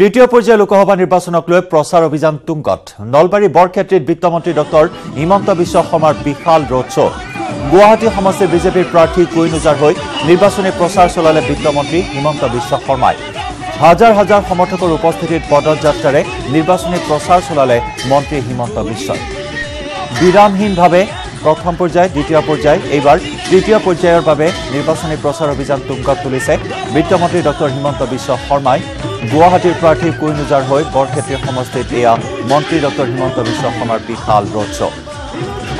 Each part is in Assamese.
তৃতীয় পৰ্যায়ৰ লোকসভা নিৰ্বাচনক লৈ প্ৰচাৰ অভিযান তুংগত নলবাৰী বৰক্ষেত্ৰীত বিত্তমন্ত্ৰী ডক্টৰ হিমন্ত বিশ্ব শৰ্মাৰ বিশাল ৰোড শ্ব' গুৱাহাটী সমষ্টিৰ বিজেপিৰ প্ৰাৰ্থী কুইনুজাৰ হৈ নিৰ্বাচনী প্ৰচাৰ চলালে বিত্তমন্ত্ৰী হিমন্ত বিশ্ব শৰ্মাই হাজাৰ হাজাৰ সমৰ্থকৰ উপস্থিতিত পদযাত্ৰাৰে নিৰ্বাচনী প্ৰচাৰ চলালে মন্ত্ৰী হিমন্ত বিশ্বই বিৰামহীনভাৱে প্ৰথম পৰ্যায় দ্বিতীয় পৰ্যায় এইবাৰ তৃতীয় পৰ্যায়ৰ বাবে নিৰ্বাচনী প্ৰচাৰ অভিযান তুংগত তুলিছে বিত্তমন্ত্ৰী ডক্টৰ হিমন্ত বিশ্ব শৰ্মাই গুৱাহাটীৰ প্ৰাৰ্থী কুইনুজাৰ হৈ বৰক্ষেত্ৰী সমষ্টিত এয়া মন্ত্ৰী ডক্টৰ হিমন্ত বিশ্ব শৰ্মাৰ বিশাল ৰোড শ্ব'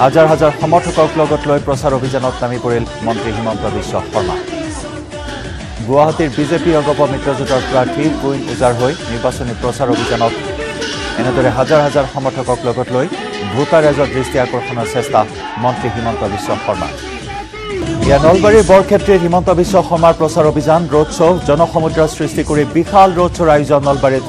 হাজাৰ হাজাৰ সমৰ্থকক লগত লৈ প্ৰচাৰ অভিযানত নামি পৰিল মন্ত্ৰী হিমন্ত বিশ্ব শৰ্মা গুৱাহাটীৰ বিজেপি অগপ মিত্ৰজোঁটৰ প্ৰাৰ্থী কুইনুজাৰ হৈ নিৰ্বাচনী প্ৰচাৰ অভিযানত এনেদৰে হাজাৰ হাজাৰ সমৰ্থকক লগত লৈ ভোটা ৰাইজৰ দৃষ্টি আকৰ্ষণৰ চেষ্টা মন্ত্ৰী হিমন্ত বিশ্ব শৰ্মা ইয়া নলবাৰীৰ বৰক্ষেত্ৰীৰ হিমন্ত বিশ্ব শৰ্মাৰ প্ৰচাৰ অভিযান ৰোড শ্ব' জনসমুদ্ৰ সৃষ্টি কৰি বিশাল ৰোড শ্ব'ৰ আয়োজন নলবাৰীত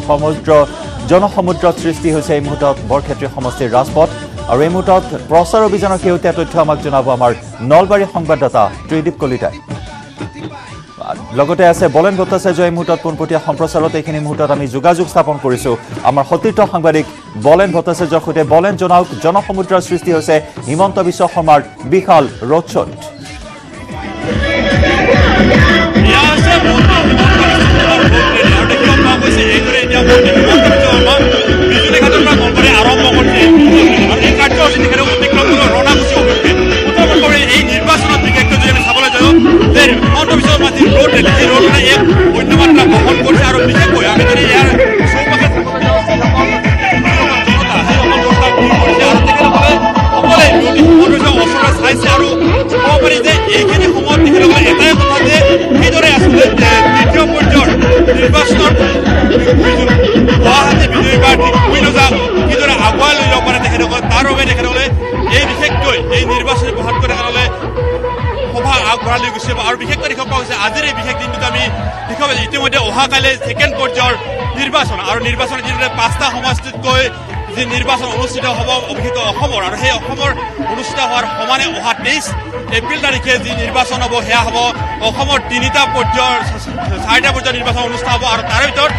জনসমুদ্ৰ সৃষ্টি হৈছে এই মুহূৰ্তত বৰক্ষেত্ৰী সমষ্টিৰ ৰাজপথ আৰু এই মুহূৰ্তত প্ৰচাৰ অভিযানৰ শেহতীয়া তথ্য আমাক জনাব আমাৰ নলবাৰী সংবাদদাতা ত্ৰিদীপ কলিতাই লগতে আছে বলেন ভট্টাচাৰ্য এই মুহূৰ্তত পোনপটীয়া সম্প্ৰচাৰত এইখিনি মুহূৰ্তত আমি যোগাযোগ স্থাপন কৰিছোঁ আমাৰ সতীৰ্থ সাংবাদিক বলেন ভট্টাচাৰ্যৰ সৈতে বলেন জনাওক জনসমুদ্ৰৰ সৃষ্টি হৈছে হিমন্ত বিশ্ব শৰ্মাৰ বিশাল ৰোড শ্ব'ত আৰু বিশেষকৈ দেখা পোৱা হৈছে আজিৰ এই বিশেষ দিনটোত আমি দেখা পাইছোঁ ইতিমধ্যে অহাকাইলৈ ছেকেণ্ড পৰ্যায়ৰ নিৰ্বাচন আৰু নিৰ্বাচনত যিদৰে 5টা সমষ্টিতকৈ যি নিৰ্বাচন অনুষ্ঠিত হ'ব বিশেষকৈ অসমৰ আৰু সেই অসমৰ অনুষ্ঠিত হোৱাৰ সমানে অহা 23 এপ্ৰিল তাৰিখে যি নিৰ্বাচন হ'ব সেয়া হ'ব অসমৰ 4টা পৰ্যায়ৰ নিৰ্বাচন অনুষ্ঠিত হ'ব আৰু তাৰে ভিতৰত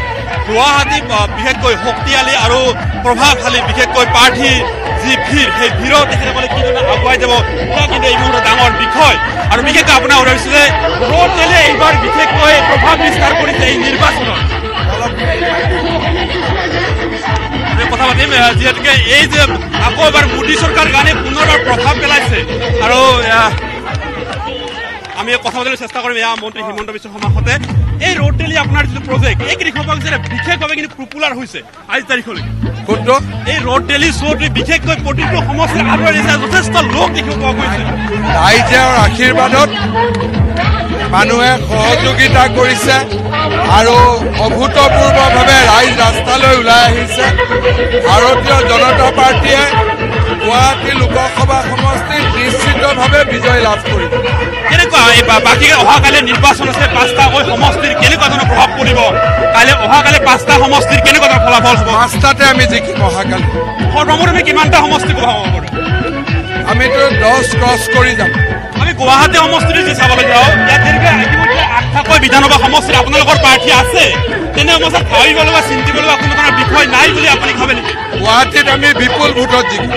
গুৱাহাটী বিশেষকৈ শক্তিশালী আৰু প্ৰভাৱশালী বিশেষকৈ প্ৰাৰ্থী যি ভিৰ সেই ভিৰত তেখেতসকলে কিদৰে আগুৱাই যাব সেয়া কিন্তু এই মুহূৰ্তত ডাঙৰ বিষয় আৰু বিশেষকৈ আপোনাৰ ওলাইছিলে ৰোড ৰেলে এইবাৰ বিশেষকৈ প্ৰভাৱ বিস্তাৰ কৰিছে এই নিৰ্বাচনত কথা পাতিম যিহেতুকে এই যে আকৌ এবাৰ মোদী চৰকাৰ কাৰণে পুনৰবাৰ প্ৰভাৱ পেলাইছে আৰু আমি কথা পাতিবলৈ চেষ্টা কৰিম এয়া মন্ত্ৰী হিমন্ত বিশ্ব শৰ্মাৰ সৈতে এই ৰোড ৰেলি আপোনাৰ যিটো প্ৰজেক্ট এই কৃষকক বিশেষভাৱে কিন্তু পপুলাৰ হৈছে আজি তাৰিখলৈ এই ৰোড ৰেলি শ্ব'টো বিশেষকৈ প্ৰতিটো সমষ্টিত আদৰাই দিছে যথেষ্ট লোক দেখিব পোৱা গৈছে ৰাইজৰ আশীৰ্বাদত মানুহে সহযোগিতা কৰিছে আৰু অভূতপূৰ্বভাৱে ৰাইজ ৰাস্তালৈ ওলাই আহিছে ভাৰতীয় জনতা পাৰ্টীয়ে গুৱাহাটী লোকসভা সমষ্টিত নিশ্চিতভাৱে বিজয় লাভ কৰিব কেনেকুৱা এই বাকী অহাকালি নিৰ্বাচন আছে 5টাকৈ সমষ্টিৰ কেনেকুৱা ধৰণৰ প্ৰভাৱ পৰিব কাইলৈ অহাকালি 5টা সমষ্টিৰ কেনেকুৱা ধৰণৰ ফলাফল হ'ব 5টাতে আমি জিকিম অহাকালি সৰ্বমুঠ কিমানটা সমষ্টি প্ৰভাৱ হ'ব আমিতো 10 ক্ৰছ কৰি যাম আমি গুৱাহাটী সমষ্টিত যি চাবলৈ যাওঁ ইয়াত ইতিমধ্যে 8টাকৈ বিধানসভা সমষ্টিত আপোনালোকৰ প্ৰাৰ্থী আছে তেনে অৱস্থাত ভাবিব লগা চিন্তিব লগা কোনো ধৰণৰ বিষয় নাই বুলি আপুনি ভাবে নেকি গুৱাহাটীত আমি বিপুল ভোটত জিকিম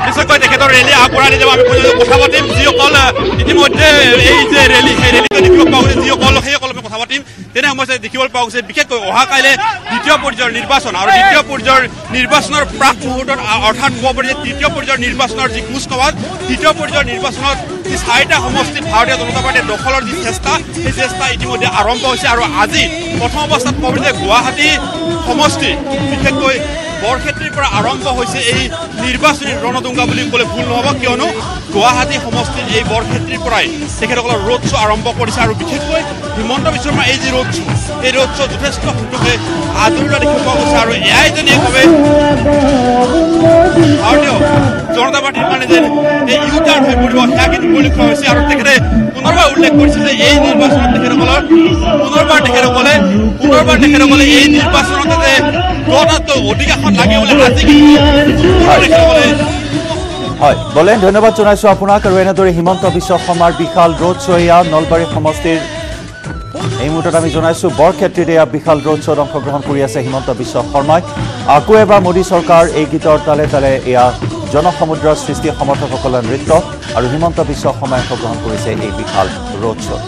নিশ্চয়কৈ তেখেতৰ ৰেলী আগবঢ়াই যাব আমি কথা পাতিম যিসকল ইতিমধ্যে এই যে ৰেলী সেই ৰেলীটো দেখিব পোৱা গৈছে যিসকল সেইসকল কথা পাতিম তেনে সমস্যাত দেখিবলৈ পোৱা গৈছে বিশেষকৈ অহাকাইলৈ দ্বিতীয় পৰ্যায়ৰ নিৰ্বাচন আৰু দ্বিতীয় পৰ্যায়ৰ নিৰ্বাচনৰ প্ৰাক মুহূৰ্তত অৰ্থাৎ ক'ব পাৰি যে তৃতীয় পৰ্যায়ৰ নিৰ্বাচনৰ যি কুচকাৱাজ দ্বিতীয় পৰ্যায়ৰ নিৰ্বাচনত যি 4টা সমষ্টিত ভাৰতীয় জনতা পাৰ্টীয়ে দখলৰ যি চেষ্টা সেই চেষ্টা ইতিমধ্যে আৰম্ভ হৈছে আৰু আজি প্ৰথম অৱস্থাত ক'ব পাৰি যে গুৱাহাটী সমষ্টি বিশেষকৈ বৰক্ষেত্ৰীৰ পৰা আৰম্ভ হৈছে এই নিৰ্বাচনী ৰণদুংগা বুলি ক'লে ভুল নহ'ব কিয়নো গুৱাহাটী সমষ্টিৰ এই বৰক্ষেত্ৰীৰ পৰাই তেখেতসকলৰ ৰোড শ্ব' আৰম্ভ কৰিছে আৰু বিশেষকৈ হিমন্ত বিশ্ব শৰ্মাৰ এই যি ৰোড শ্ব' এই ৰোড শ্ব' যথেষ্ট সংখ্যকে আদৰণি দেখিব পোৱা গৈছে আৰু এয়াই যদি একভাৱে ভাৰতীয় জনতা পাৰ্টীৰ কাৰণে যে এই ইউটাৰ্ণ হৈ পৰিব সেয়া কিন্তু পৰিলক্ষিত হৈছে আৰু তেখেতে পুনৰবাৰ উল্লেখ কৰিছে যে এই নিৰ্বাচনত তেখেতসকলৰ পুনৰবাৰ তেখেতসকলে এই নিৰ্বাচনতে যে গণতকৈ অধিক আসন লাগে বুলি আজি তেখেতসকলে হয় বলেন ধন্যবাদ জনাইছোঁ আপোনাক আৰু এনেদৰে হিমন্ত বিশ্ব শৰ্মাৰ বিশাল ৰোড শ্ব' নলবাৰী সমষ্টিৰ এই মুহূৰ্তত আমি জনাইছোঁ বৰক্ষেত্ৰীত এয়া বিশাল ৰোড শ্ব'ত অংশগ্ৰহণ কৰি আছে হিমন্ত বিশ্ব শৰ্মাই আকৌ এবাৰ মোদী চৰকাৰ এই গীতৰ তালে তালে এয়া জনসমুদ্ৰৰ সৃষ্টি সমৰ্থকসকলৰ নৃত্য আৰু হিমন্ত বিশ্ব শৰ্মাই অংশগ্ৰহণ কৰিছে এই বিশাল ৰোড শ্ব'ত